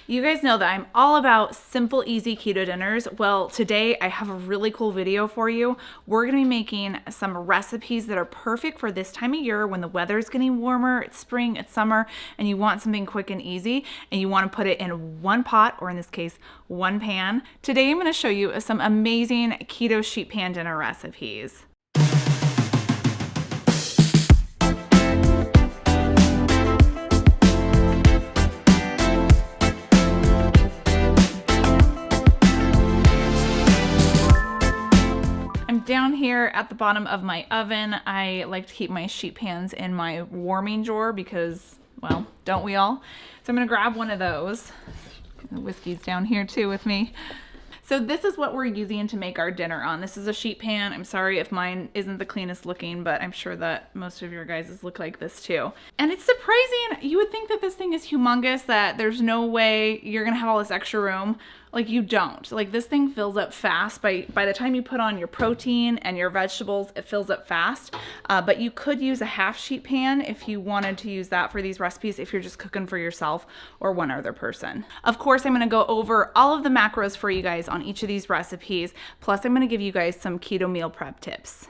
You guys know that I'm all about simple, easy keto dinners. Well, today I have a really cool video for you. We're gonna be making some recipes that are perfect for this time of year when the weather is getting warmer, it's spring, it's summer, and you want something quick and easy, and you wanna put it in one pot, or in this case, one pan. Today I'm gonna show you some amazing keto sheet pan dinner recipes. Down here at the bottom of my oven, I like to keep my sheet pans in my warming drawer because, well, don't we all? So I'm gonna grab one of those. The whiskey's down here too with me. So this is what we're using to make our dinner on. This is a sheet pan. I'm sorry if mine isn't the cleanest looking, but I'm sure that most of your guys' look like this too. And it's surprising. You would think that this thing is humongous, that there's no way you're gonna have all this extra room. Like, you don't. Like, this thing fills up fast. By the time you put on your protein and your vegetables, it fills up fast. But you could use a half sheet pan if you wanted to use that for these recipes, if you're just cooking for yourself or one other person. Of course, I'm gonna go over all of the macros for you guys on each of these recipes. Plus, I'm gonna give you guys some keto meal prep tips.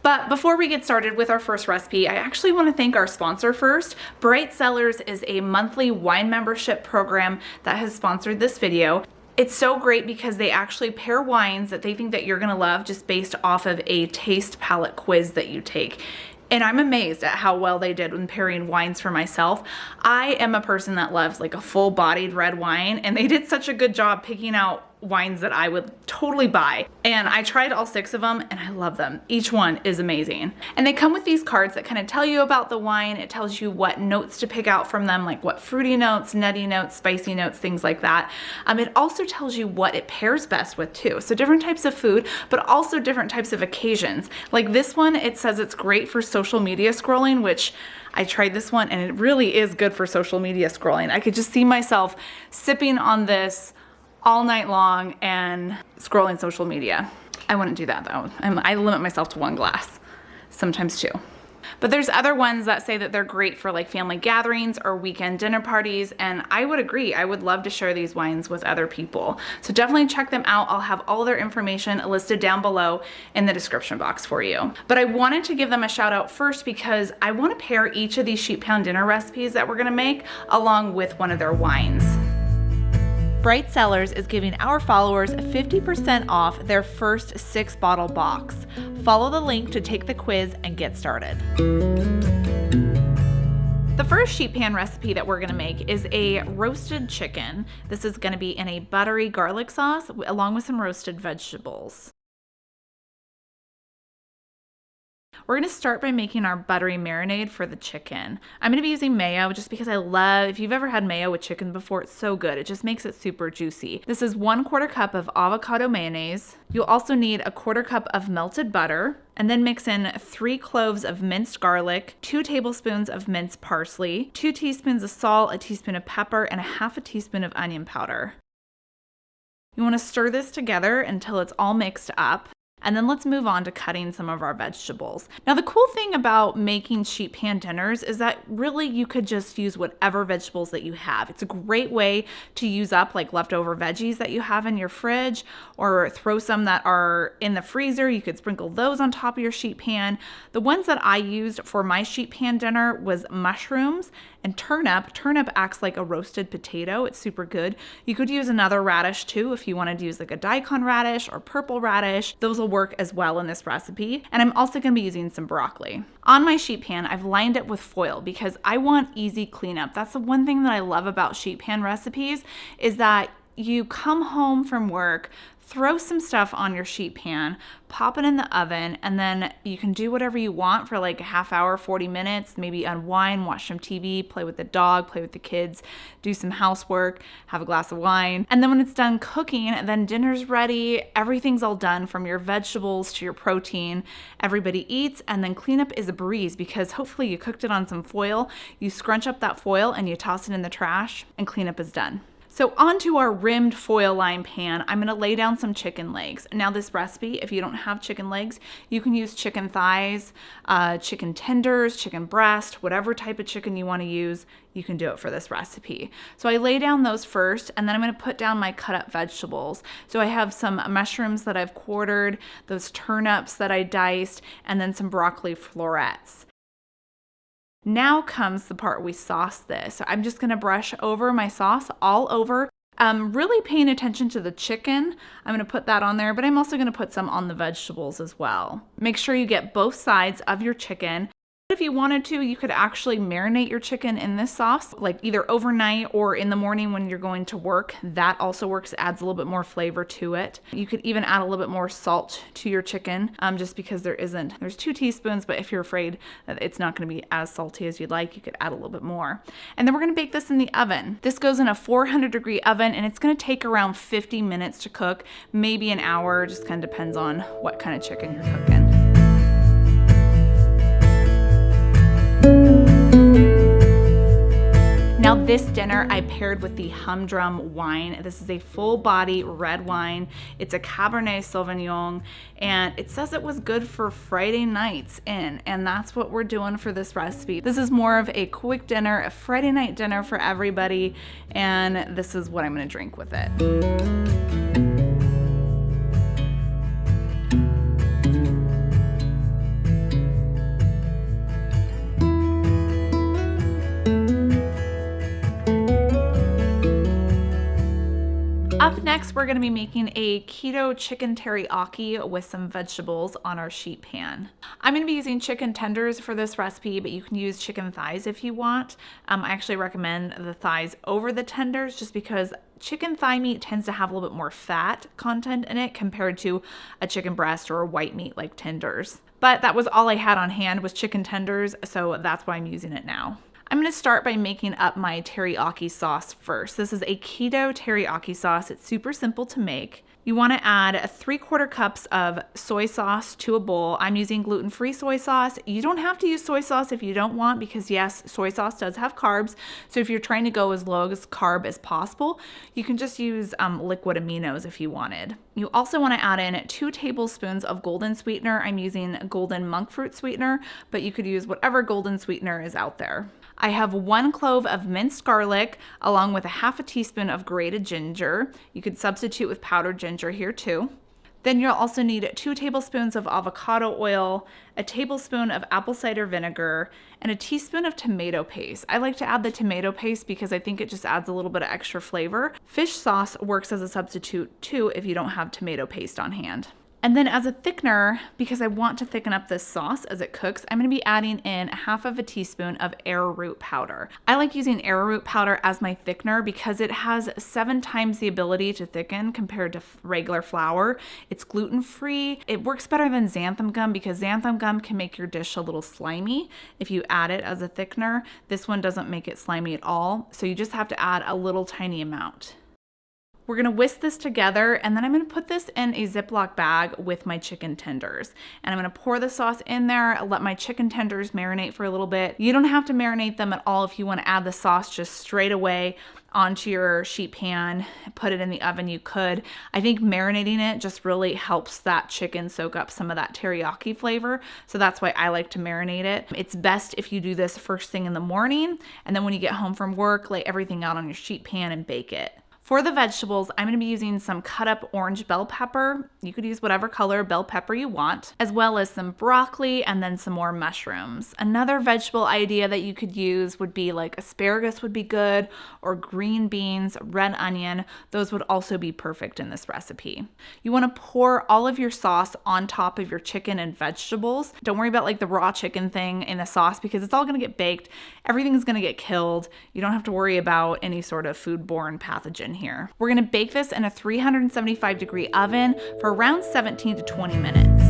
But before we get started with our first recipe, I actually want to thank our sponsor first. Bright Cellars is a monthly wine membership program that has sponsored this video. It's so great because they actually pair wines that they think that you're gonna love just based off of a taste palette quiz that you take. And I'm amazed at how well they did when pairing wines for myself. I am a person that loves like a full-bodied red wine, and they did such a good job picking out wines that I would totally buy. And I tried all 6 of them and I love them. Each one is amazing. And they come with these cards that kind of tell you about the wine. It tells you what notes to pick out from them, like what fruity notes, nutty notes, spicy notes, things like that. It also tells you what it pairs best with too. So different types of food, but also different types of occasions. Like this one, it says it's great for social media scrolling, which I tried this one and it really is good for social media scrolling. I could just see myself sipping on this all night long and scrolling social media. I wouldn't do that though. I limit myself to 1 glass, sometimes 2. But there's other ones that say that they're great for like family gatherings or weekend dinner parties, and I would agree. I would love to share these wines with other people. So definitely check them out. I'll have all their information listed down below in the description box for you. But I wanted to give them a shout out first because I want to pair each of these sheet pan dinner recipes that we're gonna make along with one of their wines. Bright Cellars is giving our followers 50% off their first 6-bottle box. Follow the link to take the quiz and get started. The first sheet pan recipe that we're gonna make is a roasted chicken. This is gonna be in a buttery garlic sauce along with some roasted vegetables. We're gonna start by making our buttery marinade for the chicken. I'm gonna be using mayo just because I love, if you've ever had mayo with chicken before, it's so good. It just makes it super juicy. This is 1/4 cup of avocado mayonnaise. You'll also need 1/4 cup of melted butter, and then mix in 3 cloves of minced garlic, 2 tablespoons of minced parsley, 2 teaspoons of salt, a teaspoon of pepper, and 1/2 teaspoon of onion powder. You wanna stir this together until it's all mixed up. And then let's move on to cutting some of our vegetables. Now, the cool thing about making sheet pan dinners is that really you could just use whatever vegetables that you have. It's a great way to use up like leftover veggies that you have in your fridge, or throw some that are in the freezer. You could sprinkle those on top of your sheet pan. The ones that I used for my sheet pan dinner was mushrooms and turnip. Turnip acts like a roasted potato. It's super good. You could use another radish too if you wanted to use like a daikon radish or purple radish. Those will work as well in this recipe. And I'm also gonna be using some broccoli. On my sheet pan, I've lined it with foil because I want easy cleanup. That's the one thing that I love about sheet pan recipes, is that you come home from work, throw some stuff on your sheet pan, pop it in the oven, and then you can do whatever you want for like a half hour, 40 minutes, maybe unwind, watch some TV, play with the dog, play with the kids, do some housework, have a glass of wine. And then when it's done cooking, then dinner's ready, everything's all done from your vegetables to your protein. Everybody eats, and then cleanup is a breeze because hopefully you cooked it on some foil. You scrunch up that foil and you toss it in the trash, and cleanup is done. So onto our rimmed foil lined pan, I'm gonna lay down some chicken legs. Now this recipe, if you don't have chicken legs, you can use chicken thighs, chicken tenders, chicken breast, whatever type of chicken you wanna use, you can do it for this recipe. So I lay down those first, and then I'm gonna put down my cut up vegetables. So I have some mushrooms that I've quartered, those turnips that I diced, and then some broccoli florets. Now comes the part we sauce this. So I'm just gonna brush over my sauce all over. Really paying attention to the chicken. I'm gonna put that on there, but I'm also gonna put some on the vegetables as well. Make sure you get both sides of your chicken. If you wanted to, you could actually marinate your chicken in this sauce, like either overnight or in the morning when you're going to work. That also works, adds a little bit more flavor to it. You could even add a little bit more salt to your chicken, just because there's 2 teaspoons, but if you're afraid that it's not gonna be as salty as you'd like, you could add a little bit more. And then we're gonna bake this in the oven. This goes in a 400-degree oven, and it's gonna take around 50 minutes to cook, maybe an hour, just kind of depends on what kind of chicken you're cooking. Now this dinner I paired with the Humdrum wine. This is a full body red wine. It's a Cabernet Sauvignon, and it says it was good for Friday nights in, and that's what we're doing for this recipe. This is more of a quick dinner, a Friday night dinner for everybody, and this is what I'm gonna drink with it. Up next, we're gonna be making a keto chicken teriyaki with some vegetables on our sheet pan. I'm gonna be using chicken tenders for this recipe, but you can use chicken thighs if you want. I actually recommend the thighs over the tenders just because chicken thigh meat tends to have a little bit more fat content in it compared to a chicken breast or a white meat like tenders. But that was all I had on hand was chicken tenders, so that's why I'm using it now. I'm gonna start by making up my teriyaki sauce first. This is a keto teriyaki sauce. It's super simple to make. You wanna add 3/4 cups of soy sauce to a bowl. I'm using gluten-free soy sauce. You don't have to use soy sauce if you don't want, because yes, soy sauce does have carbs. So if you're trying to go as low as carb as possible, you can just use liquid aminos if you wanted. You also wanna add in 2 tablespoons of golden sweetener. I'm using golden monk fruit sweetener, but you could use whatever golden sweetener is out there. I have 1 clove of minced garlic along with 1/2 teaspoon of grated ginger. You could substitute with powdered ginger here too. Then you'll also need 2 tablespoons of avocado oil, a tablespoon of apple cider vinegar, and a teaspoon of tomato paste. I like to add the tomato paste because I think it just adds a little bit of extra flavor. Fish sauce works as a substitute too if you don't have tomato paste on hand. And then as a thickener, because I want to thicken up this sauce as it cooks, I'm gonna be adding in 1/2 teaspoon of arrowroot powder. I like using arrowroot powder as my thickener because it has 7 times the ability to thicken compared to regular flour. It's gluten-free. It works better than xanthan gum because xanthan gum can make your dish a little slimy if you add it as a thickener. This one doesn't make it slimy at all, so you just have to add a little tiny amount. We're gonna whisk this together, and then I'm gonna put this in a Ziploc bag with my chicken tenders. And I'm gonna pour the sauce in there, let my chicken tenders marinate for a little bit. You don't have to marinate them at all if you wanna add the sauce just straight away onto your sheet pan, put it in the oven, you could. I think marinating it just really helps that chicken soak up some of that teriyaki flavor. So that's why I like to marinate it. It's best if you do this first thing in the morning, and then when you get home from work, lay everything out on your sheet pan and bake it. For the vegetables, I'm gonna be using some cut up orange bell pepper. You could use whatever color bell pepper you want, as well as some broccoli and then some more mushrooms. Another vegetable idea that you could use would be like asparagus would be good, or green beans, red onion. Those would also be perfect in this recipe. You wanna pour all of your sauce on top of your chicken and vegetables. Don't worry about like the raw chicken thing in the sauce because it's all gonna get baked. Everything's gonna get killed. You don't have to worry about any sort of foodborne pathogen here. We're gonna bake this in a 375-degree oven for around 17 to 20 minutes.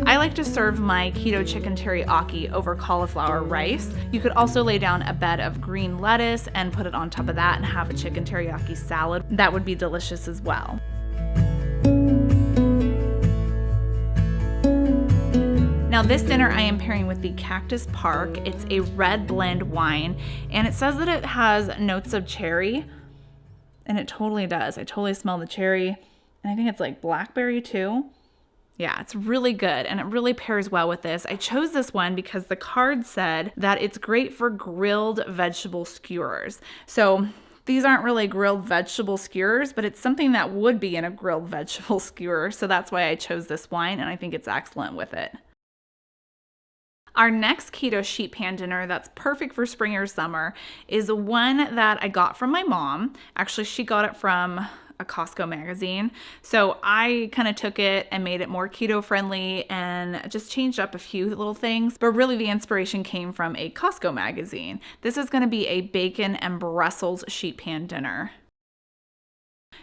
I like to serve my keto chicken teriyaki over cauliflower rice. You could also lay down a bed of green lettuce and put it on top of that and have a chicken teriyaki salad. That would be delicious as well. Now Now this dinner I am pairing with the Cactus Park. It's a red blend wine, and it says that it has notes of cherry, and it totally does. I totally smell the cherry, and I think it's like blackberry too. Yeah, it's really good, and it really pairs well with this. I chose this one because the card said that it's great for grilled vegetable skewers. So these aren't really grilled vegetable skewers, but it's something that would be in a grilled vegetable skewer. So that's why I chose this wine, and I think it's excellent with it. Our next keto sheet pan dinner that's perfect for spring or summer is one that I got from my mom. Actually, she got it from a Costco magazine. So I kind of took it and made it more keto friendly and just changed up a few little things. But really the inspiration came from a Costco magazine. This is going to be a bacon and Brussels sheet pan dinner.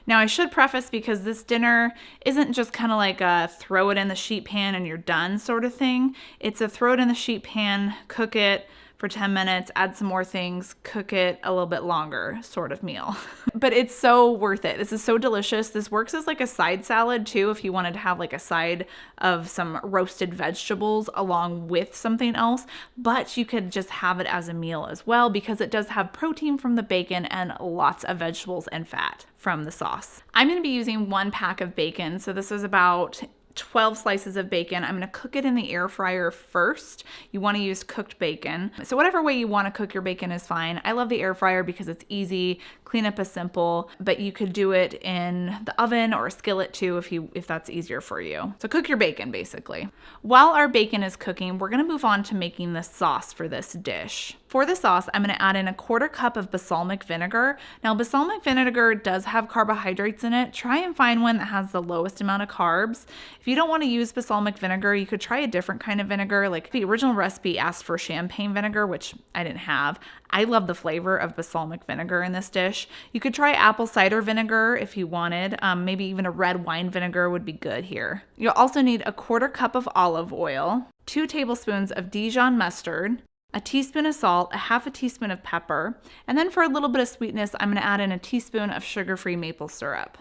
Now I should preface, because this dinner isn't just kind of like a throw it in the sheet pan and you're done sort of thing. It's a throw it in the sheet pan, cook it for 10 minutes, add some more things, cook it a little bit longer sort of meal. But it's so worth it. This is so delicious. This works as like a side salad too, if you wanted to have like a side of some roasted vegetables along with something else. But you could just have it as a meal as well, because it does have protein from the bacon and lots of vegetables and fat from the sauce. I'm going to be using 1 pack of bacon. So this is about 12 slices of bacon. I'm going to cook it in the air fryer first. You want to use cooked bacon. So whatever way you want to cook your bacon is fine. I love the air fryer because it's easy, cleanup is simple, but you could do it in the oven or a skillet too if that's easier for you. So cook your bacon basically. While our bacon is cooking, we're going to move on to making the sauce for this dish. For the sauce, I'm going to add in 1/4 cup of balsamic vinegar. Now, balsamic vinegar does have carbohydrates in it. Try and find one that has the lowest amount of carbs. If you don't want to use balsamic vinegar, you could try a different kind of vinegar. Like the original recipe asked for champagne vinegar, which I didn't have. I love the flavor of balsamic vinegar in this dish. You could try apple cider vinegar if you wanted. Maybe even a red wine vinegar would be good here. You'll also need 1/4 cup of olive oil, 2 tablespoons of Dijon mustard, a teaspoon of salt, a 1/2 teaspoon of pepper, and then for a little bit of sweetness, I'm going to add in a teaspoon of sugar-free maple syrup.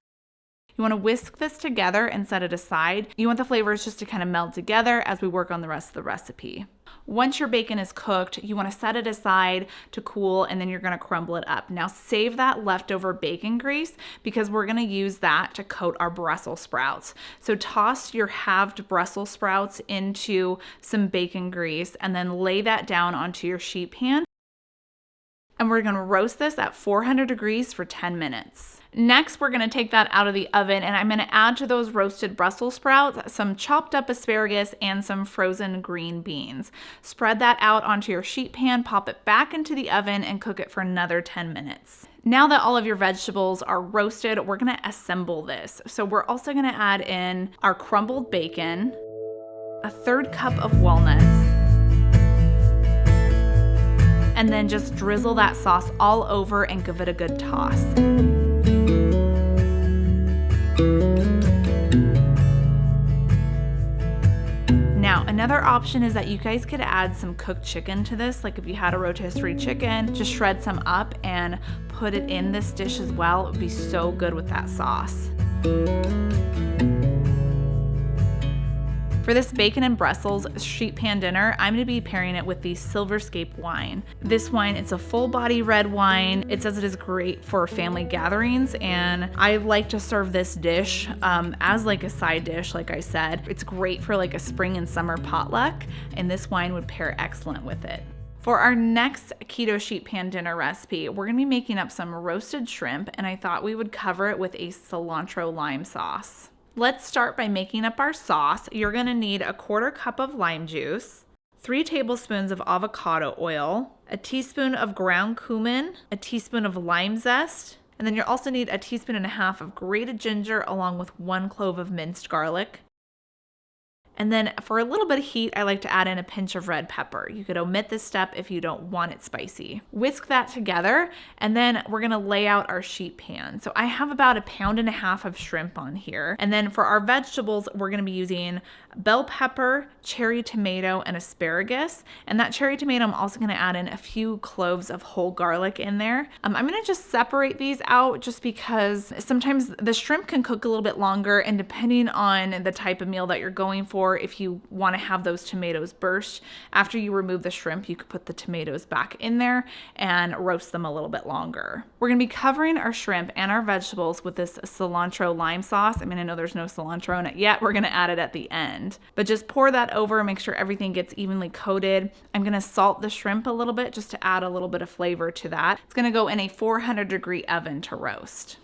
You want to whisk this together and set it aside. You want the flavors just to kind of meld together as we work on the rest of the recipe. Once your bacon is cooked, you want to set it aside to cool, and then you're going to crumble it up. Now save that leftover bacon grease, because we're going to use that to coat our Brussels sprouts. So toss your halved Brussels sprouts into some bacon grease and then lay that down onto your sheet pan. And we're going to roast this at 400 degrees for 10 minutes. Next, we're going to take that out of the oven, and I'm going to add to those roasted Brussels sprouts some chopped up asparagus and some frozen green beans. Spread that out onto your sheet pan, pop it back into the oven, and cook it for another 10 minutes. Now that all of your vegetables are roasted, we're going to assemble this. So we're also going to add in our crumbled bacon, 1/3 cup of walnuts, and then just drizzle that sauce all over and give it a good toss. Now, another option is that you guys could add some cooked chicken to this. Like if you had a rotisserie chicken, just shred some up and put it in this dish as well. It would be so good with that sauce. For this bacon and Brussels sheet pan dinner, I'm going to be pairing it with the Silverscape wine. This wine, it's a full body red wine. It says it is great for family gatherings, and I like to serve this dish as like a side dish, like I said. It's great for like a spring and summer potluck, and this wine would pair excellent with it. For our next keto sheet pan dinner recipe, we're going to be making up some roasted shrimp, and I thought we would cover it with a cilantro lime sauce. Let's start by making up our sauce. You're going to need 1/4 cup of lime juice, 3 tablespoons of avocado oil, a teaspoon of ground cumin, a teaspoon of lime zest, and then you'll also need 1.5 teaspoons of grated ginger along with 1 clove of minced garlic. And then for a little bit of heat, I like to add in a pinch of red pepper. You could omit this step if you don't want it spicy. Whisk that together, and then we're gonna lay out our sheet pan. So I have about 1.5 pounds of shrimp on here. And then for our vegetables, we're gonna be using bell pepper, cherry tomato, and asparagus. And that cherry tomato, I'm also gonna add in a few cloves of whole garlic in there. I'm gonna just separate these out just because sometimes the shrimp can cook a little bit longer, and depending on the type of meal that you're going for, or if you want to have those tomatoes burst, after you remove the shrimp, you could put the tomatoes back in there and roast them a little bit longer. We're going to be covering our shrimp and our vegetables with this cilantro lime sauce. I mean, I know there's no cilantro in it yet. We're going to add it at the end, but just pour that over and make sure everything gets evenly coated. I'm going to salt the shrimp a little bit just to add a little bit of flavor to that. It's going to go in a 400-degree oven to roast.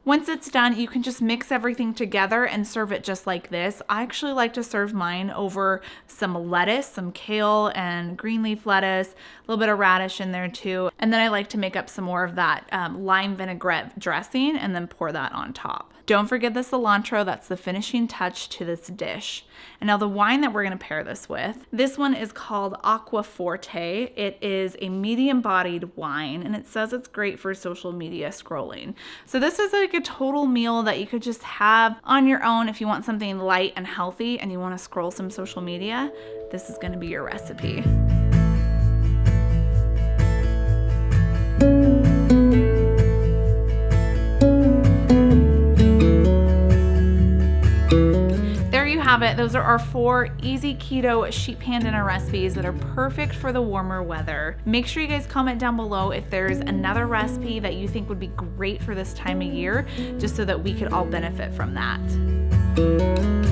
Once it's done, you can just mix everything together and serve it just like this. I actually like to serve mine over some lettuce, some kale and green leaf lettuce, a little bit of radish in there too. And then I like to make up some more of that lime vinaigrette dressing and then pour that on top. Don't forget the cilantro, that's the finishing touch to this dish. And now the wine that we're gonna pair this with, this one is called Aqua Forte. It is a medium-bodied wine, and it says it's great for social media scrolling. So this is like a total meal that you could just have on your own if you want something light and healthy and you wanna scroll some social media. This is gonna be your recipe. Have it. Those are our 4 easy keto sheet pan dinner recipes that are perfect for the warmer weather. Make sure you guys comment down below if there's another recipe that you think would be great for this time of year, just so that we could all benefit from that.